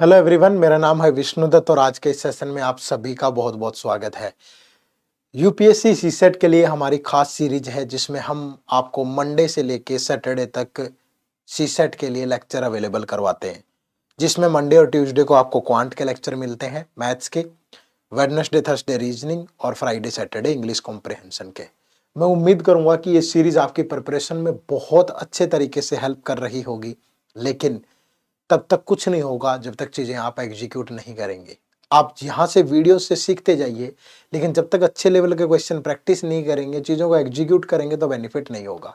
Hello everyone, मेरा नाम है विष्णुदत्त और आज के इस सेशन में आप सभी का बहुत बहुत स्वागत है। यूपीएससी सीसेट के लिए हमारी खास सीरीज है जिसमें हम आपको मंडे से लेके सैटरडे तक सीसेट के लिए लेक्चर अवेलेबल करवाते हैं, जिसमें मंडे और ट्यूसडे को आपको क्वांट के लेक्चर मिलते हैं मैथ्स के, वेडनेसडे थर्सडे रीजनिंग और फ्राइडे सैटरडे इंग्लिश कॉम्प्रिहेंशन के। मैं उम्मीद करूंगा कि ये सीरीज आपकी प्रिपरेशन में बहुत अच्छे तरीके से हेल्प कर रही होगी, लेकिन तब तक कुछ नहीं होगा जब तक चीजें आप एग्जीक्यूट नहीं करेंगे। आप यहाँ से वीडियो से सीखते जाइए, लेकिन जब तक अच्छे लेवल के क्वेश्चन प्रैक्टिस नहीं करेंगे, चीजों को एग्जीक्यूट करेंगे तो बेनिफिट नहीं होगा।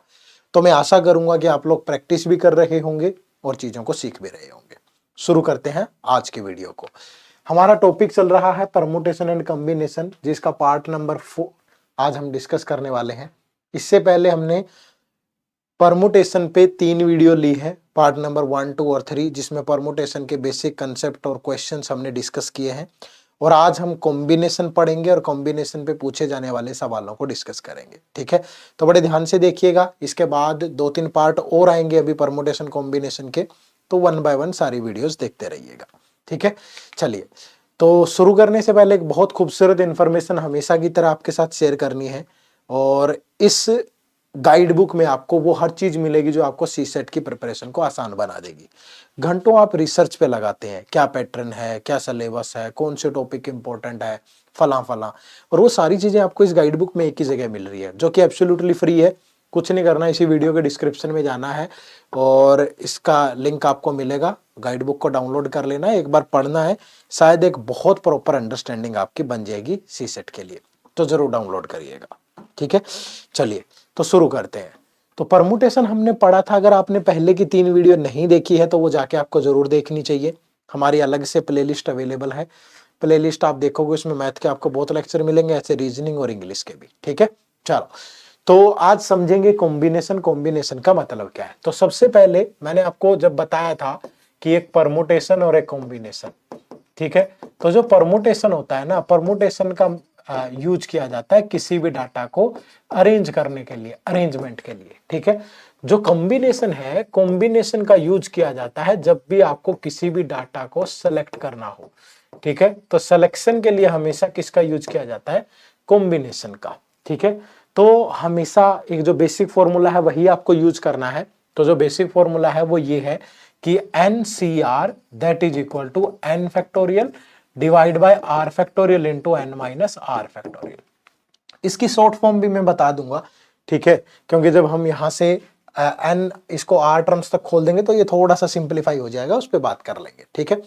तो मैं आशा करूंगा कि आप लोग प्रैक्टिस भी कर रहे होंगे और चीजों को सीख भी रहे होंगे। शुरू करते हैं आज की वीडियो को। हमारा टॉपिक चल रहा है परमुटेशन एंड कॉम्बिनेशन, जिसका पार्ट नंबर 4 आज हम डिस्कस करने वाले हैं। इससे पहले हमने परमुटेशन पे 3 वीडियो ली है, पार्ट नंबर 1, 2 और 3, जिसमें परमुटेशन के बेसिक कंसेप्ट और क्वेश्चंस हमने डिस्कस किए हैं। और आज हम कॉम्बिनेशन पढ़ेंगे और कॉम्बिनेशन पे पूछे जाने वाले सवालों को डिस्कस करेंगे। ठीक है, तो बड़े ध्यान से देखिएगा। इसके बाद 2-3 पार्ट और आएंगे अभी परमुटेशन कॉम्बिनेशन के, तो 1 बाय 1 सारी वीडियोस देखते रहिएगा। ठीक है, चलिए तो शुरू करने से पहले एक बहुत खूबसूरत इंफॉर्मेशन हमेशा की तरह आपके साथ शेयर करनी है। और इस गाइड बुक में आपको वो हर चीज मिलेगी जो आपको सीसेट की प्रिपरेशन को आसान बना देगी। घंटों आप रिसर्च पे लगाते हैं, क्या पैटर्न है, क्या सिलेबस है, कौन से टॉपिक इंपॉर्टेंट है, फला फला, और वो सारी चीजें आपको इस गाइड बुक में एक ही जगह मिल रही है, जो कि एब्सोल्युटली फ्री है। कुछ नहीं करना, इसी वीडियो के डिस्क्रिप्शन में जाना है और इसका लिंक आपको मिलेगा। गाइड बुक को डाउनलोड कर लेना है, एक बार पढ़ना है, शायद एक बहुत प्रॉपर अंडरस्टैंडिंग आपकी बन जाएगी सीसेट के लिए। तो जरूर डाउनलोड करिएगा। ठीक है, चलिए तो शुरू करते हैं। तो परमुटेशन हमने पढ़ा था, अगर आपने पहले की 3 वीडियो नहीं देखी है तो वो जाके आपको जरूर देखनी चाहिए। हमारी अलग से प्लेलिस्ट अवेलेबल है, प्लेलिस्ट आप देखोगे उसमें मैथ के आपको बहुत लेक्चर मिलेंगे, ऐसे रीजनिंग और इंग्लिश के भी। ठीक है, चलो तो आज समझेंगे कॉम्बिनेशन। कॉम्बिनेशन का मतलब क्या है। तो सबसे पहले मैंने आपको जब बताया था कि एक परमुटेशन और एक कॉम्बिनेशन, ठीक है, तो जो परमुटेशन होता है ना, परमुटेशन का यूज किया जाता है किसी भी डाटा को अरेंज करने के लिए, अरेंजमेंट के लिए। ठीक है, जो कॉम्बिनेशन है, कॉम्बिनेशन का यूज किया जाता है जब भी आपको किसी भी डाटा को सेलेक्ट करना हो। ठीक है, तो सिलेक्शन के लिए हमेशा किसका यूज किया जाता है, कॉम्बिनेशन का। ठीक है, तो हमेशा एक जो बेसिक फॉर्मूला है वही आपको यूज करना है। तो जो बेसिक फॉर्मूला है वो ये है कि NCR that is equal to n factorial divide by r factorial into n minus r factorial. इसकी शॉर्ट फॉर्म भी मैं बता दूंगा। ठीक है, क्योंकि जब हम यहां से n इसको r टर्म्स तक खोल देंगे तो ये थोड़ा सा सिंप्लीफाई हो जाएगा, उस पर बात कर लेंगे। ठीक है,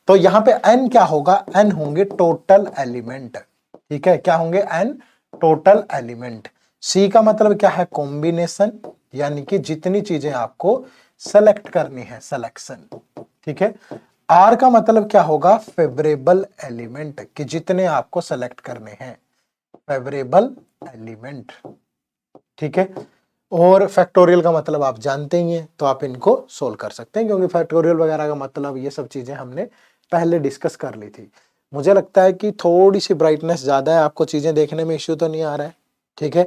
तो यहां पे n क्या होगा, n होंगे टोटल एलिमेंट। ठीक है, क्या होंगे, n टोटल एलिमेंट। C का मतलब क्या है, कॉम्बिनेशन, यानी कि जितनी चीजें आपको सेलेक्ट करनी है, सिलेक्शन। ठीक है, R का मतलब क्या होगा, फेवरेबल एलिमेंट, कि जितने आपको सेलेक्ट करने हैं, फेवरेबल एलिमेंट। ठीक है, और फैक्टोरियल का मतलब आप जानते ही हैं, तो आप इनको सोल्व कर सकते हैं, क्योंकि फैक्टोरियल वगैरह का मतलब ये सब चीजें हमने पहले डिस्कस कर ली थी। मुझे लगता है कि थोड़ी सी ब्राइटनेस ज्यादा है, आपको चीजें देखने में इश्यू तो नहीं आ रहा है। ठीक है,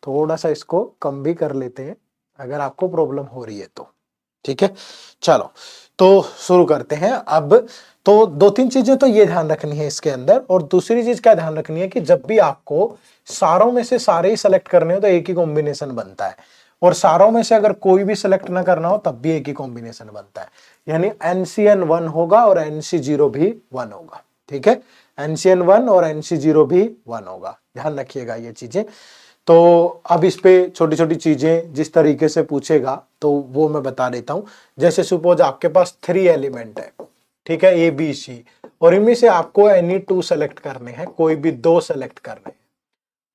थोड़ा सा इसको कम भी कर लेते हैं अगर आपको प्रॉब्लम हो रही है तो। ठीक है, चलो तो शुरू करते हैं अब। तो 2-3 चीजें तो ये ध्यान रखनी है इसके अंदर, और दूसरी चीज क्या ध्यान रखनी है कि जब भी आपको सारों में से सारे ही सेलेक्ट करने हो तो एक ही कॉम्बिनेशन बनता है, और सारों में से अगर कोई भी सेलेक्ट ना करना हो तब भी एक ही कॉम्बिनेशन बनता है, यानी NCN 1 होगा और NC0 भी 1 होगा। ठीक है, NCN 1 और NC0 भी 1 होगा, ध्यान रखिएगा ये चीजें। तो अब इस पे छोटी छोटी चीजें जिस तरीके से पूछेगा तो वो मैं बता देता हूं। जैसे सपोज आपके पास 3 एलिमेंट है, ठीक है, ABC, और इनमें से आपको एनी 2 सेलेक्ट करने हैं, कोई भी 2 सेलेक्ट करने हैं,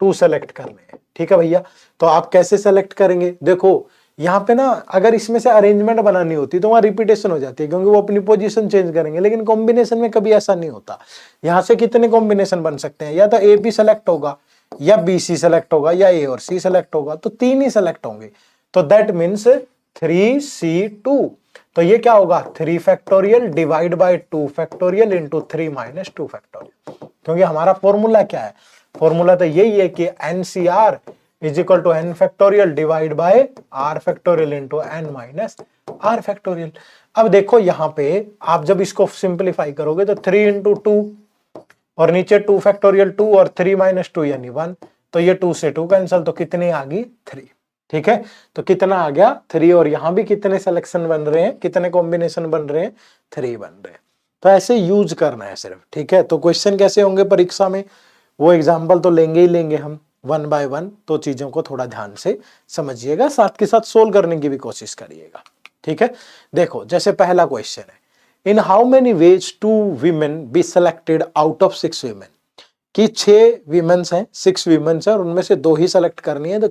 2 सेलेक्ट करने हैं। ठीक है भैया, तो आप कैसे सेलेक्ट करेंगे, देखो यहाँ पे ना अगर इसमें से अरेंजमेंट बनानी होती तो वहां रिपीटेशन हो जाती है, क्योंकि वो अपनी पोजीशन चेंज करेंगे, लेकिन कॉम्बिनेशन में कभी ऐसा नहीं होता। यहाँ से कितने कॉम्बिनेशन बन सकते हैं, या तो AB सेलेक्ट होगा, या BC सेलेक्ट होगा, या A और C सेलेक्ट होगा, तो 3 ही सेलेक्ट होंगे। तो दैट मीन्स 3C2। तो ये क्या होगा, 3 factorial divide bye 2 factorial into 3 minus 2 factorial. क्योंकि हमारा फॉर्मूला क्या है, फॉर्मूला तो यही है कि NCR is equal to n factorial divide by r factorial into n minus r factorial. अब देखो यहाँ पे आप जब इसको सिंप्लीफाई करोगे तो 3 इंटू 2 और नीचे 2 फैक्टोरियल 2 और 3 माइनस 2 यानी 1, तो ये 2 से 2 कैंसिल, तो कितनी आ गई 3। ठीक है, तो कितना आ गया 3, और यहां भी कितने सिलेक्शन बन रहे हैं, कितने कॉम्बिनेशन बन रहे हैं, 3 बन रहे हैं। तो ऐसे यूज करना है सिर्फ। ठीक है, तो क्वेश्चन कैसे होंगे परीक्षा में, वो एग्जाम्पल तो लेंगे ही लेंगे हम 1 बाय 1, तो चीजों को थोड़ा ध्यान से समझिएगा, साथ के साथ सोल्व करने की भी कोशिश करिएगा। ठीक है, देखो जैसे पहला क्वेश्चन है, in how many ways 2 women be selected out of 6 women, कि 6 वीमेन्स हैं, 6 वीमेन्स हैं और उनमें से 2 ही सेलेक्ट करनी है, तो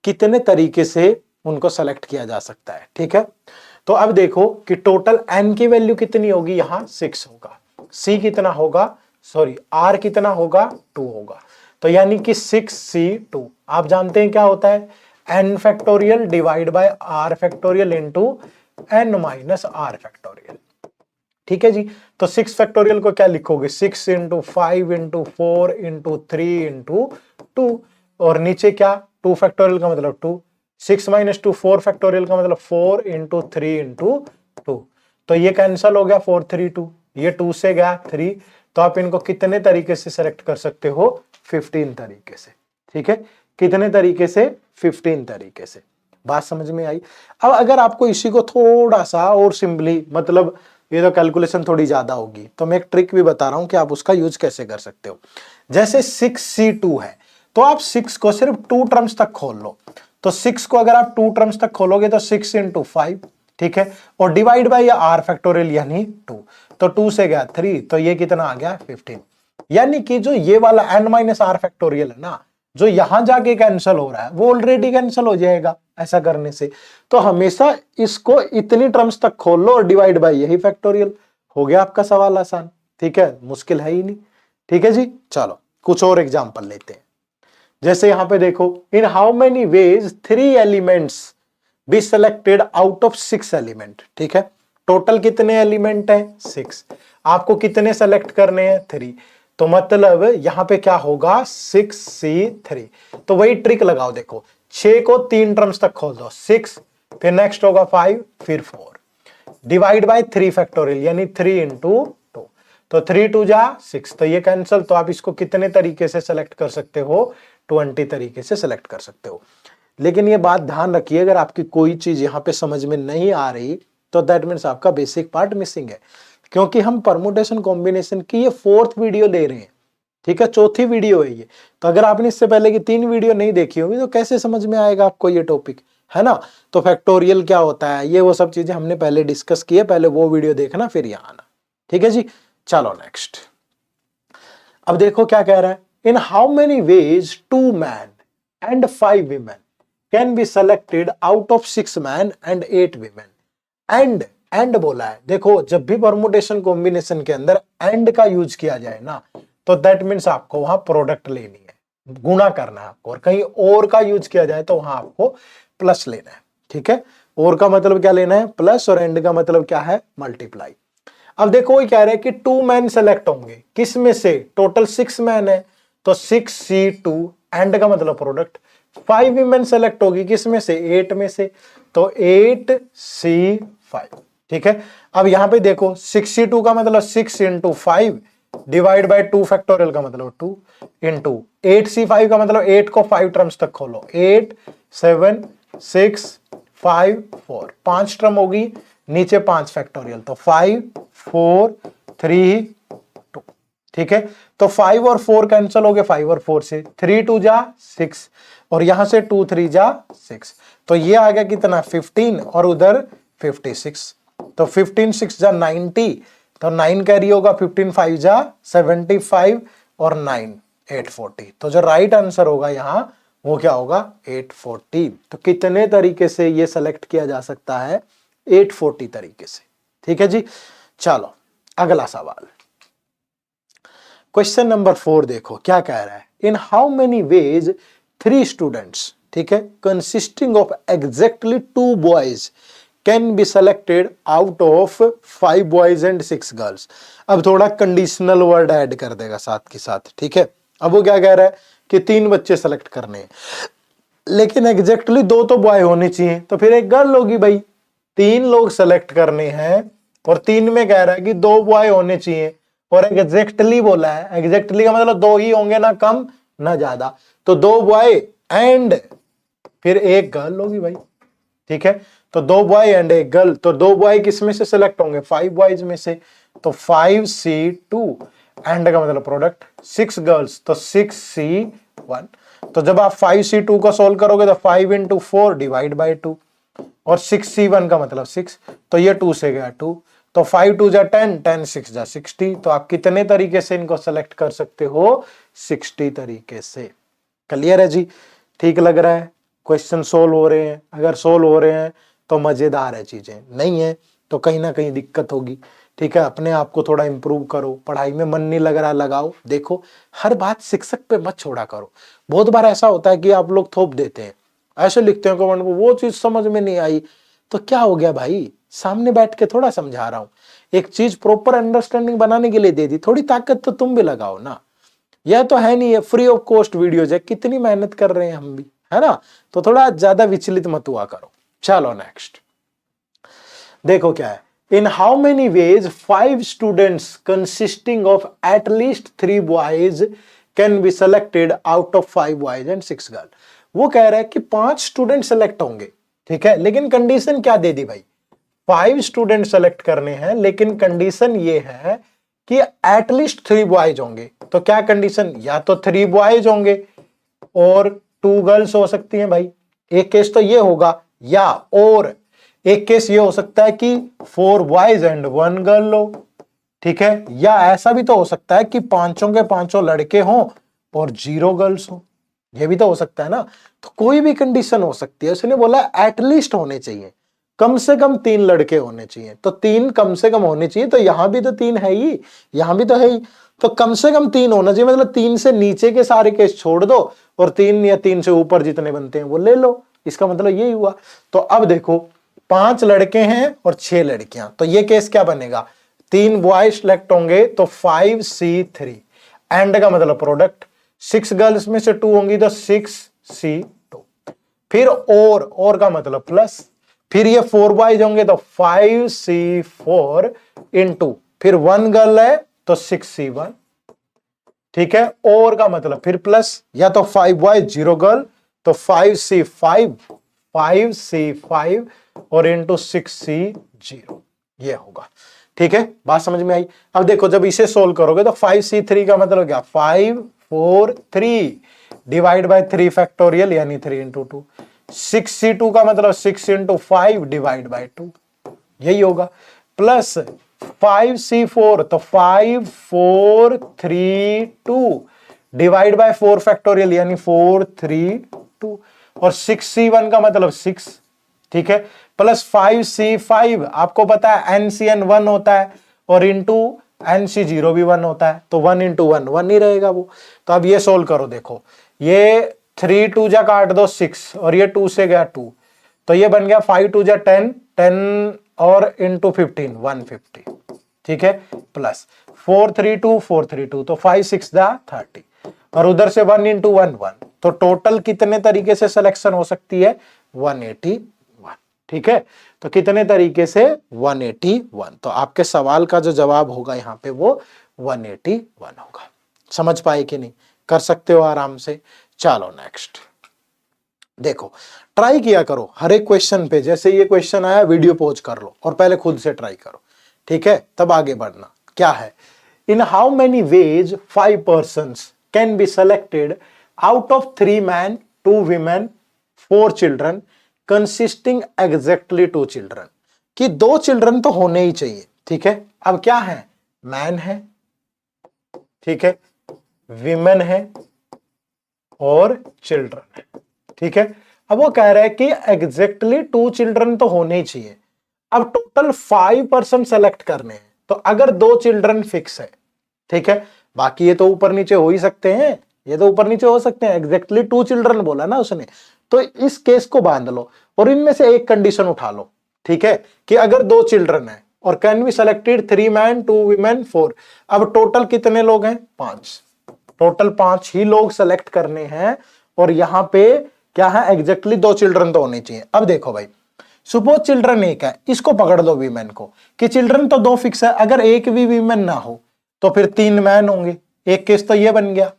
कितने तरीके से उनको सेलेक्ट किया जा सकता है। ठीक है, तो अब देखो कि टोटल n की वैल्यू कितनी होगी, यहां 6 होगा, c कितना होगा, सॉरी r कितना होगा, 2 होगा, तो यानी कि 6c2। आप जानते हैं क्या होता है, n factorial divide by r factorial into n minus r factorial. ठीक है जी, तो 6 फैक्टोरियल को क्या लिखोगे, 6 इंटू 5 इंटू 4 इंटू 3 इंटू 2, और नीचे क्या 2 फैक्टोरियल का मतलब 2, 6 माइनस 2 4 फैक्टोरियल का मतलब 4 इंटू 3 इंटू 2, तो ये कैंसल हो गया 4 3 2, ये 2 से गया 3, तो आप इनको कितने तरीके से सेलेक्ट कर सकते हो, 15 तरीके से। ठीक है, कितने तरीके से, 15 तरीके से। बात समझ में आई। अब अगर आपको इसी को थोड़ा सा और सिंपली, मतलब ये तो कैलकुलेशन थोड़ी ज्यादा होगी, तो मैं एक ट्रिक भी बता रहा हूं कि आप उसका यूज कैसे कर सकते हो। जैसे 6c2 है, तो आप 6 को सिर्फ 2 टर्म्स तक खोल लो, तो 6 को अगर आप 2 टर्म्स तक खोलोगे तो 6 इंटू 5, ठीक है, और डिवाइड बाय r फैक्टोरियल यानी 2, तो 2 से गया 3, तो ये कितना आ गया 15। यानी कि जो ये वाला n माइनस r फैक्टोरियल है ना, जो यहां जाके कैंसिल हो रहा है वो ऑलरेडी कैंसिल हो जाएगा ऐसा करने से। तो हमेशा इसको इतनी टर्म्स तक खोल लो और डिवाइड बाय यही फैक्टोरियल, हो गया आपका सवाल आसान। ठीक है, मुश्किल है ही नहीं। ठीक है जी, चलो कुछ और एग्जांपल लेते हैं। जैसे यहां पे देखो, in how many ways 3 elements be selected out of 6 element. ठीक है, टोटल कितने एलिमेंट हैं, 6, आपको कितने सेलेक्ट करने हैं, 3, तो मतलब यहां पे क्या होगा 6c3। तो वही ट्रिक लगाओ, देखो 6 को 3 टर्म्स तक खोल दो, 6, फिर नेक्स्ट होगा 5, फिर 4, डिवाइड बाय 3 फैक्टोरियल यानी 3 इंटू 2, तो 3 2 जा 6, तो ये कैंसिल, तो आप इसको कितने तरीके से सेलेक्ट कर सकते हो, 20 तरीके से सेलेक्ट कर सकते हो। लेकिन ये बात ध्यान रखिए, अगर आपकी कोई चीज यहां पे समझ में नहीं आ रही तो दैट मीन्स आपका बेसिक पार्ट मिसिंग है, क्योंकि हम परमुटेशन कॉम्बिनेशन की ये 4th वीडियो ले रहे हैं। ठीक है, 4थी वीडियो है ये, तो अगर आपने इससे पहले की 3 वीडियो नहीं देखी होगी तो कैसे समझ में आएगा आपको ये टॉपिक, है ना। तो फैक्टोरियल क्या होता है, ये वो सब चीजें हमने पहले डिस्कस की है, पहले वो वीडियो देखना फिर यहाँ आना। ठीक है जी, चलो नेक्स्ट। अब देखो क्या कह रहा है, in how many ways 2 man and 5 women can be selected out of 6 man and 8 women. And बोला है, देखो जब भी परमुटेशन कॉम्बिनेशन के अंदर एंड का यूज किया जाए ना, तो दैट मीन्स आपको वहां प्रोडक्ट लेनी है, गुना करना है आपको, और कहीं और का यूज किया जाए तो वहां आपको प्लस लेना है। ठीक है, और का मतलब क्या लेना है, प्लस, और एंड का मतलब क्या है, मल्टीप्लाई। अब देखो वो कह रहे हैं कि 2 मैन सेलेक्ट होंगे, किस में से, टोटल 6 मैन है तो 6c2, एंड का मतलब प्रोडक्ट। 5 वीमेन सेलेक्ट होगी, किस में से, 8 में से, तो 8c5। ठीक है, अब यहां पे देखो 6c2 का मतलब 6 इंटू 5 डिवाइड बाय 2 फैक्टोरियल का मतलब 2 इंटू 8c5 का मतलब 8 को 5 टर्म्स तक खोलो, 8 7 6 5 4, 5 टर्म होगी, नीचे 5 फैक्टोरियल, तो 5 4 3 2। ठीक है, तो 5 और 4 कैंसिल हो गए, 5 और 4 से, 3 2 जा 6, और यहां से 2 3 जा 6, तो ये आ गया कितना 15 और उधर 56, तो 15 6 जा 90, तो 9 कैरी होगा, 15 5 जा 75 और 9 840, तो जो राइट आंसर होगा यहां वो क्या होगा 840। तो कितने तरीके से ये सेलेक्ट किया जा सकता है, 840 तरीके से। ठीक है जी, चलो अगला सवाल, क्वेश्चन नंबर 4 देखो क्या कह रहा है, in how many ways 3 students, ठीक है, consisting of exactly 2 boys can be selected out of 5 boys and 6 girls. अब थोड़ा कंडीशनल वर्ड ऐड कर देगा साथ के साथ। ठीक है, अब वो क्या कह रहा है कि 3 बच्चे सेलेक्ट करने हैं, लेकिन एग्जैक्टली 2 तो बॉय होने चाहिए, तो फिर एक गर्ल होगी भाई। 3 लोग सेलेक्ट करने हैं और 3 में कह रहा है कि 2 बॉय होने चाहिए और एग्जैक्टली बोला है। एग्जैक्टली का मतलब 2 ही होंगे, ना कम ना ज्यादा। तो 2 बॉय एंड फिर 1 गर्ल होगी भाई, ठीक है। तो 2 बॉय एंड 1 गर्ल, तो 2 बॉय किस में से सिलेक्ट होंगे? 5 बॉयज में से। तो 5C2 एंड का मतलब प्रोडक्ट 6 गर्ल्स, तो 6C1। तो जब आप 5C2 को सोल्व करोगे तो 5 × 4 डिवाइड बाई 2 और 6C1 का मतलब 6, तो ये 2 से गया 2, तो 5 2 जा 10, 10 6 जा 60। तो आप कितने तरीके से इनको सेलेक्ट कर सकते हो? 60 तरीके से। क्लियर है जी? ठीक लग रहा है? क्वेश्चन सोल्व हो रहे हैं? अगर सोल्व हो रहे हैं तो मजेदार है चीजें, नहीं है तो कहीं ना कहीं दिक्कत होगी, ठीक है। अपने आप को थोड़ा इंप्रूव करो, पढ़ाई में मन नहीं लग रहा लगाओ। देखो हर बात शिक्षक पे मत छोड़ा करो। बहुत बार ऐसा होता है कि आप लोग थोप देते हैं, ऐसे लिखते हैं कमेंट में, वो चीज समझ में नहीं आई, तो क्या हो गया भाई? सामने बैठ के थोड़ा समझा रहा हूं, एक चीज प्रॉपर अंडरस्टैंडिंग बनाने के लिए दे दी, थोड़ी ताकत तो तुम भी लगाओ ना। यह तो है नहीं, है फ्री ऑफ कॉस्ट वीडियोज है, कितनी मेहनत कर रहे हैं हम भी, है ना। तो थोड़ा ज्यादा विचलित मत हुआ करो। चलो नेक्स्ट देखो क्या है। In how many ways 5 students consisting of at least 3 boys can be selected out of 5 boys and 6 girl. वो कह रहा है कि 5 स्टूडेंट सेलेक्ट होंगे, ठीक है, लेकिन कंडीशन क्या दे दी भाई? 5 स्टूडेंट सेलेक्ट करने हैं, लेकिन कंडीशन ये है कि एटलीस्ट 3 बॉयज होंगे। तो क्या कंडीशन? या तो 3 बॉयज होंगे और 2 गर्ल्स हो सकती हैं भाई, एक केस तो ये होगा, या और एक केस ये हो सकता है कि 4 बॉयज एंड 1 गर्ल हो, ठीक है। या ऐसा भी तो हो सकता है कि 5 के 5 लड़के हों और 0 गर्ल्स हो, ये भी तो हो सकता है ना। तो कोई भी कंडीशन हो सकती है। उसने बोला एटलीस्ट होने चाहिए, कम से कम 3 लड़के होने चाहिए, तो 3 कम से कम होने चाहिए। तो यहां भी तो 3 है ही, यहां भी तो है ही, तो कम से कम 3 होना चाहिए। मतलब 3 से नीचे के सारे केस छोड़ दो और 3 या 3 से ऊपर जितने बनते हैं वो ले लो। इसका मतलब यही हुआ। तो अब देखो 5 लड़के हैं और 6 लड़कियां, तो ये केस क्या बनेगा? 3 बॉय सिलेक्ट होंगे तो 5C3 एंड का मतलब प्रोडक्ट 6 गर्ल्स में से 2 होंगी तो 6C2। फिर और का मतलब प्लस, फिर ये 4 बॉयज होंगे तो 5C4 इंटू, फिर 1 गर्ल है तो 6C1, ठीक है। और का मतलब फिर प्लस, या तो 5 बॉयज 0 गर्ल तो 5C5 और इंटू 6C0, ये होगा, ठीक है। बात समझ में आई? अब देखो जब इसे सोल्व करोगे तो 5C3 का मतलब क्या? 5 4 3 डिवाइड बाय 3 फैक्टोरियल यानी 3 इंटू 2। 6C2 का मतलब 6 इंटू 5 डिवाइड बाय 2, यही होगा। प्लस 5C4 तो 5 4 3 2 डिवाइड बाय 4 फैक्टोरियल यानी 4 3 2 और 6C1 का मतलब 6, ठीक है। प्लस 5C5 आपको पता है NCN 1 होता है और इंटू NC0 भी 1 होता है, तो 1 इंटू 1 1 ही रहेगा वो। तो अब ये सोल्व करो, देखो ये 3 2 जा काट दो 6 और ये 2 से गया 2, तो ये बन गया 5 2 जा 10 10 और इंटू 15 150, ठीक है। प्लस 4 3 2 4 3 2 तो 5 6 जा 30 और उधर से 1 इंटू 1 1, तो टोटल कितने तरीके से सिलेक्शन हो सकती है? 181, ठीक है। तो कितने तरीके से? 181। तो आपके सवाल का जो जवाब होगा यहां पे वो 181 होगा। समझ पाए कि नहीं? कर सकते हो आराम से। चलो नेक्स्ट देखो, ट्राई किया करो हर एक क्वेश्चन पे, जैसे ये क्वेश्चन आया वीडियो पॉज कर लो और पहले खुद से ट्राई करो, ठीक है, तब आगे बढ़ना। क्या है? In how many ways 5 persons can be selected out of 3 man 2 women 4 children consisting exactly 2 children, कि 2 चिल्ड्रन तो होने ही चाहिए, ठीक है। अब क्या है? मैन है, ठीक है, विमेन है और चिल्ड्रन है, ठीक है। अब वो कह रहा है कि एग्जैक्टली 2 चिल्ड्रन तो होने ही चाहिए। अब टोटल 5 पर्सन सेलेक्ट करने हैं, तो अगर 2 चिल्ड्रन फिक्स है, ठीक है, बाकी ये तो ऊपर नीचे हो ही सकते हैं, ये तो ऊपर नीचे हो सकते हैं, एग्जैक्टली 2 चिल्ड्रन बोला ना उसने, तो इस केस को बांध लो और इनमें से एक कंडीशन उठा लो, ठीक है, कि अगर 2 चिल्ड्रन है और can be selected 3 man 2 women 4। अब टोटल कितने लोग हैं? 5, टोटल 5 ही लोग सेलेक्ट करने हैं और यहां पे क्या है? एग्जैक्टली 2 चिल्ड्रन तो होने चाहिए। अब देखो भाई सपोज चिल्ड्रन एक है, इसको पकड़ लो वीमेन को, कि चिल्ड्रन तो 2 फिक्स है, अगर एक भी वीमेन ना हो तो फिर 3 मैन होंगे। एक केस तो ये बन गया,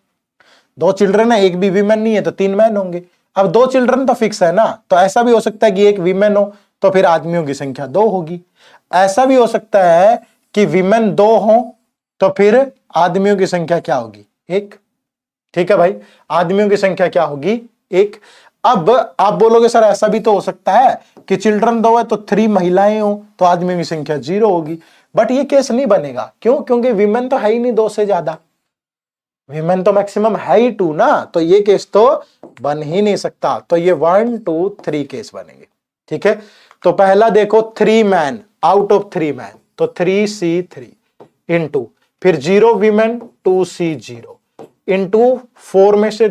2 चिल्ड्रन है, एक भी वीमेन नहीं है तो 3 मैन होंगे। अब 2 चिल्ड्रन तो फिक्स है ना, तो ऐसा भी हो सकता है कि एक वीमेन हो तो फिर आदमियों की संख्या 2 होगी। ऐसा भी हो सकता है कि वीमेन 2 हो तो फिर आदमियों की संख्या क्या होगी, 1। ठीक है भाई, आदमियों की संख्या क्या होगी, 1। अब आप बोलोगे सर ऐसा भी तो हो सकता है कि चिल्ड्रन 2 है तो 3 महिलाएं हो तो आदमियों की संख्या 0 होगी, बट ये केस नहीं बनेगा। क्यों? क्योंकि वीमेन तो है ही नहीं 2 से ज्यादा, वीमेन तो मैक्सिमम है ही 2 ना, तो ये केस तो बन ही नहीं सकता। तो ये 1 2 3 केस बनेंगे। ठीक है, तो पहला देखो 3 मैन आउट ऑफ 3 मैन, तो 3C3 इंटू फिर 0 वीमेन 2C0 इंटू 4 में से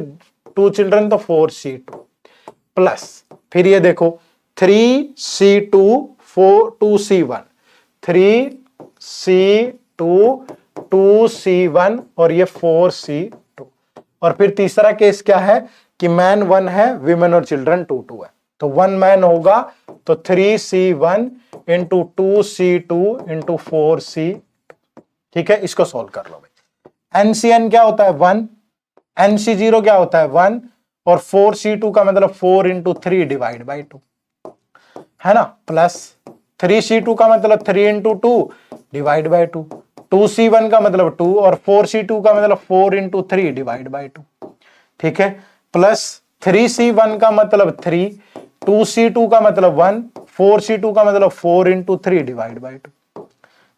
2 चिल्ड्रन तो 4C2 प्लस फिर ये देखो 3C2 2C1 3C2 2C1 और ये 4C2 और फिर तीसरा केस क्या है कि मैन 1 है, विमेन और चिल्ड्रन 2 है, तो 1 मैन होगा तो 3C1 into 2C2 into 4C। ठीक है, इसको सोल्व कर लो भाई। NCN क्या होता है 1, NC0 क्या होता है 1 और 4C2 का मतलब 4 इंटू 3 डिवाइड बाई 2 है ना, प्लस 3C2 का मतलब 3 इंटू 2 डिवाइड बाई 2, 2C1 का मतलब 2 और 4C2 का मतलब 4 इंटू 3 डिवाइड बाई 2। ठीक है, प्लस 3C1 का मतलब 3, 2C2 का मतलब 1, 4C2 का मतलब 4 इंटू 3 डिवाइड बाई 2।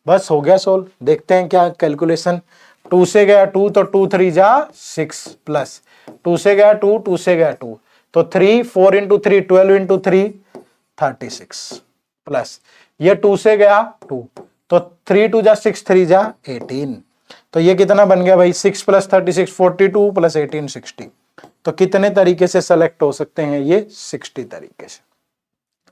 बस हो गया सोल्व। देखते हैं क्या कैलकुलेशन। 2 से गया 2 तो 2 3 जा 6 प्लस 2 से गया 2, 2 से गया 2 तो 3, 4 इंटू 3 12 इंटू 3 36 प्लस ये 2 से गया 2 तो 3 2 जा 6 3 जा 18, तो ये कितना बन गया भाई 6 प्लस 36 42 प्लस 18 60। तो कितने तरीके से सेलेक्ट हो सकते हैं ये 60 तरीके से।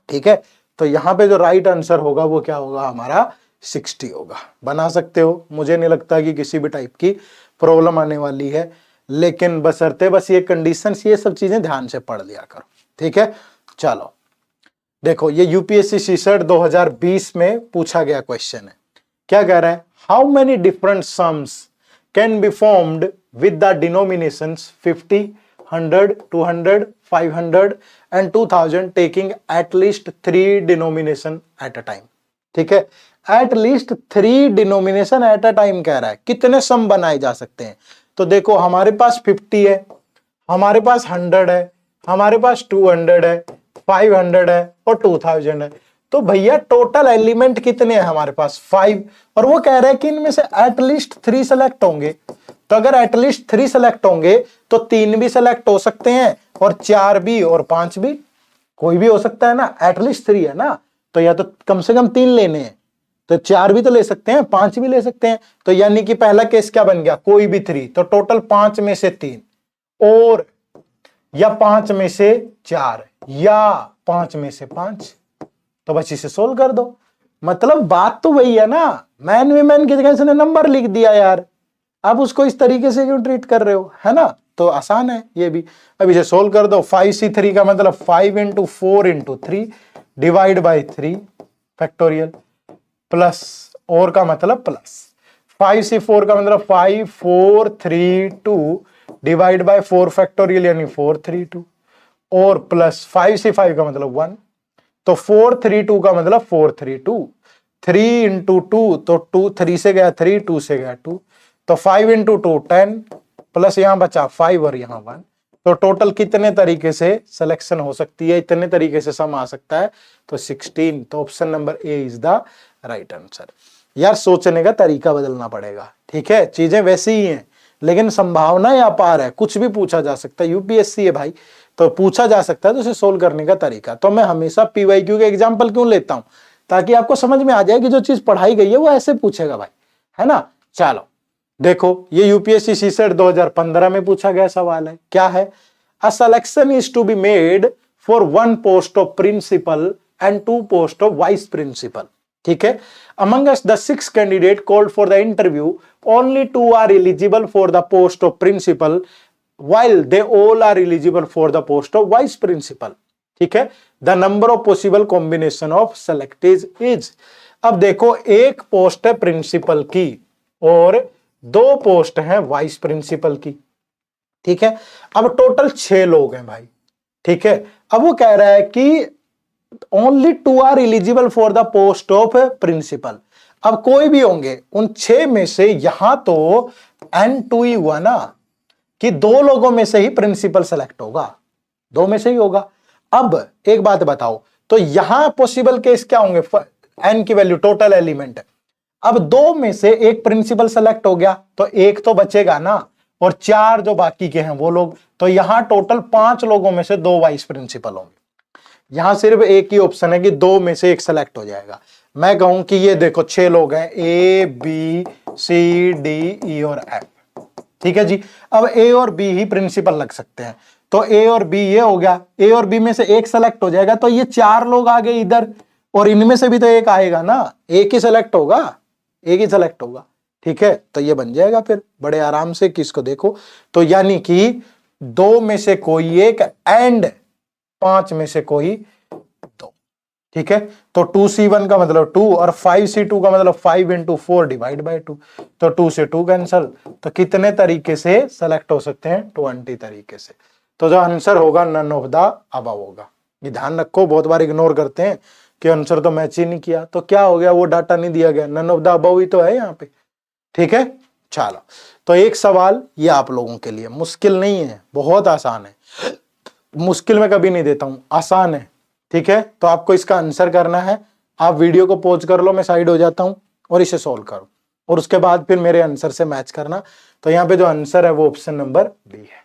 ठीक है, तो यहां पे जो राइट आंसर होगा वो क्या होगा हमारा 60 होगा। बना सकते हो, मुझे नहीं लगता कि किसी भी टाइप की प्रॉब्लम आने वाली है, लेकिन बशर्ते बस ये कंडीशंस ये सब चीजें ध्यान से पढ़ लिया करो। ठीक है, चलो देखो ये यूपीएससी सीसेट 2020 में पूछा गया क्वेश्चन है। क्या कह रहा है, how many different sums can be formed with the denominations 50 100 200 500 and 2000 taking at least 3 denomination at a time. ठीक है, at least 3 denomination at a time कह रहा है, कितने सम बनाए जा सकते हैं। तो देखो हमारे पास 50 है, हमारे पास 100 है, हमारे पास 200 है, 500 है और 2000 है। तो भैया टोटल एलिमेंट कितने हैं हमारे पास 5, और वो कह रहे हैं कि इनमें से एटलीस्ट 3 सेलेक्ट होंगे। तो अगर एटलीस्ट 3 सेलेक्ट होंगे तो 3 भी सेलेक्ट हो सकते हैं और 4 भी और 5 भी, कोई भी हो सकता है ना, एटलीस्ट 3 है ना, तो या तो कम से कम 3 लेने हैं, तो 4 भी तो ले सकते हैं, 5 भी ले सकते हैं। तो यानी कि पहला केस क्या बन गया, कोई भी 3, तो टोटल 5 में से 3 और या 5 में से 4 या 5 में से 5, तो बस इसे सोल्व कर दो। मतलब बात तो वही है ना, मैन वीमेन की जगह इसने नंबर लिख दिया यार, अब उसको इस तरीके से क्यों ट्रीट कर रहे हो, है ना, तो आसान है ये भी। अब इसे सोल्व कर दो, 5C3 का मतलब 5 into 4 into 3 divide by 3 factorial plus और का मतलब प्लस 5C4 का मतलब 5 4 3 2 डिवाइड बाय 4 फैक्टोरियल यानी 432 और प्लस 5C5 का मतलब 1, तो 432 का मतलब 432, 3 इंटू 2 तो 2 3 से गया 3 2 से गया 2, तो 5 इंटू 2 10 प्लस यहां बचा 5 और यहां 1, तो टोटल कितने तरीके से सिलेक्शन हो सकती है, इतने तरीके से सम आ सकता है, तो 16। तो option number A is the right answer. यार सोचने का तरीका बदलना पड़ेगा। ठीक है, चीजें वैसी ही हैं लेकिन संभावना अपार है, कुछ भी पूछा जा सकता है, यूपीएससी है भाई, तो पूछा जा सकता है, तो उसे सोल्व करने का तरीका। तो मैं हमेशा पीवाईक्यू के एग्जाम्पल क्यों लेता हूं, ताकि आपको समझ में आ जाए कि जो चीज पढ़ाई गई है वो ऐसे पूछेगा भाई, है ना। चलो देखो ये यूपीएससी सीसेट 2015 में पूछा गया सवाल है। क्या है, a selection is to be made for 1 post of principal and 2 post of vice principal. ठीक है, among us the 6 candidate called for the interview, only 2 are eligible for the post of principal while they all are eligible for the post of vice principal। ठीक है, the number of possible combination of सेलेक्टेज is. अब देखो एक post है principal की और दो पोस्ट है वाइस प्रिंसिपल की, ठीक है। अब टोटल 6 लोग हैं भाई, ठीक है। अब वो कह रहा है कि only 2 are eligible for the post of principal. अब कोई भी होंगे उन 6 में से, यहां तो N2 ही हुआ ना कि 2 लोगों में से ही प्रिंसिपल सेलेक्ट होगा, 2 में से ही होगा। अब एक बात बताओ, तो यहां पॉसिबल केस क्या होंगे, N की वैल्यू टोटल एलिमेंट है। अब 2 में से एक प्रिंसिपल सेलेक्ट हो गया तो एक तो बचेगा ना, और 4 जो बाकी के हैं वो लोग, तो यहां टोटल 5 लोगों में से 2 वाइस प्रिंसिपल होंगे। यहां सिर्फ एक ही ऑप्शन है कि 2 में से एक सेलेक्ट हो जाएगा। मैं कहूं कि ये देखो 6 लोग हैं, A B C D E और F, ठीक है जी। अब A और B ही प्रिंसिपल लग सकते हैं, तो A और B ये हो गया, A और B में से एक सेलेक्ट हो जाएगा, तो ये 4 लोग आ गए इधर, और इनमें से भी तो एक आएगा ना, एक ही सेलेक्ट होगा, एक ही सेलेक्ट होगा, ठीक है। तो ये बन जाएगा फिर बड़े आराम से, किसको देखो, तो यानी कि 2 में से कोई एक एंड 5 में से कोई 2, ठीक है। तो 2C1 का मतलब 2 और 5C2 का मतलब 5 × 4 डिवाइड बाय 2, तो 2 से 2 कैंसल। तो कितने तरीके से सेलेक्ट हो सकते हैं, 20 तरीके से। तो जो आंसर होगा नन ऑफ द अबव होगा। ये ध्यान रखो, बहुत बार इग्नोर करते हैं कि आंसर तो मैच ही नहीं किया, तो क्या हो गया, वो डाटा नहीं दिया गया, नन ऑफ द अबव ही तो है यहाँ पे, ठीक है। चलो, तो एक सवाल ये आप लोगों के लिए, मुश्किल नहीं है, बहुत आसान है, मुश्किल में कभी नहीं देता हूं, आसान है, ठीक है। तो आपको इसका आंसर करना है, आप वीडियो को पॉज कर लो, मैं साइड हो जाता हूं और इसे सॉल्व करो, और उसके बाद फिर मेरे आंसर से मैच करना। तो यहाँ पे जो आंसर है वो ऑप्शन नंबर बी है,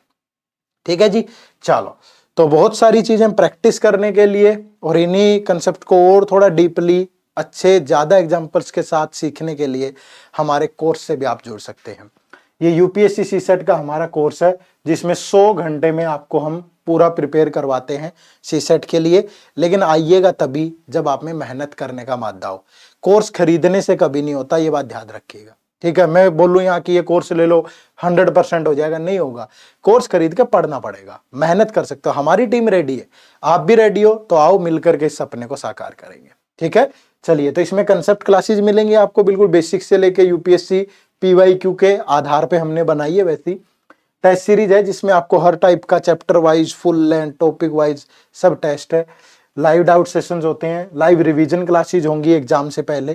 ठीक है जी। चलो, तो बहुत सारी चीजें प्रैक्टिस करने के लिए और इन्हीं कंसेप्ट को और थोड़ा डीपली अच्छे ज्यादा एग्जांपल्स के साथ सीखने के लिए हमारे कोर्स से भी आप जुड़ सकते हैं। ये यूपीएससी सीसेट का हमारा कोर्स है, जिसमें 100 घंटे में आपको हम पूरा प्रिपेयर करवाते हैं सीसेट के लिए। लेकिन आइएगा तभी जब आप में मेहनत करने का मादा हो, कोर्स खरीदने से कभी नहीं होता, ये बात ध्यान रखिएगा, ठीक है। मैं बोलूं यहाँ कि ये कोर्स ले लो 100% हो जाएगा, नहीं होगा। कोर्स खरीद के पढ़ना पड़ेगा, मेहनत कर सकते हो, हमारी टीम रेडी है, आप भी रेडी हो, तो आओ मिलकर के इस सपने को साकार करेंगे, ठीक है। चलिए, तो इसमें कंसेप्ट क्लासेज मिलेंगे आपको, बिल्कुल बेसिक से लेके यूपीएससी PYQ के आधार पे हमने बनाई है। वैसी टेस्ट सीरीज है जिसमें आपको हर टाइप का chapter wise, full length, topic wise सब टेस्ट है। लाइव डाउट सेशंस होते हैं, लाइव रिवीजन क्लासेज होंगी एग्जाम से पहले।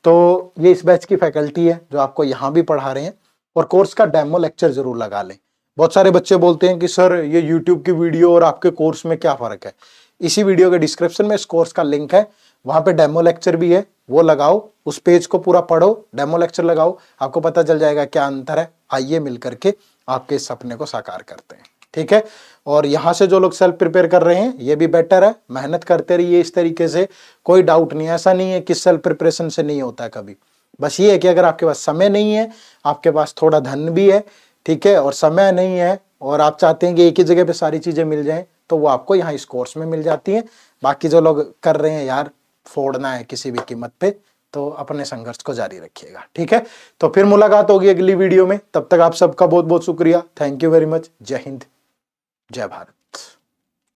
तो ये इस बैच की फैकल्टी है जो आपको यहाँ भी पढ़ा रहे हैं, और कोर्स का डेमो लेक्चर जरूर लगा लें। बहुत सारे बच्चे बोलते हैं कि सर ये यूट्यूब की वीडियो और आपके कोर्स में क्या फर्क है। इसी वीडियो के डिस्क्रिप्शन में इस कोर्स का लिंक है, वहां पे डेमो लेक्चर भी है, वो लगाओ, उस पेज को पूरा पढ़ो, डेमो लेक्चर लगाओ, आपको पता चल जाएगा क्या अंतर है। आइए मिल करके आपके सपने को साकार करते हैं, ठीक है। और यहाँ से जो लोग सेल्फ प्रिपेयर कर रहे हैं ये भी बेटर है, मेहनत करते रहिए इस तरीके से, कोई डाउट नहीं, ऐसा नहीं है कि सेल्फ प्रिपरेशन से नहीं होता है कभी। बस ये है कि अगर आपके पास समय नहीं है, आपके पास थोड़ा धन भी है, ठीक है, और समय नहीं है, और आप चाहते हैं कि एक ही जगह पे सारी चीजें मिल जाएं, तो वो आपको यहाँ इस कोर्स में मिल जाती हैं। बाकी जो लोग कर रहे हैं यार फोड़ना है किसी भी कीमत पे, तो अपने संघर्ष को जारी रखिएगा, ठीक है। तो फिर मुलाकात होगी अगली वीडियो में, तब तक आप सबका बहुत बहुत शुक्रिया, थैंक यू वेरी मच। जय हिंद, जय भारत।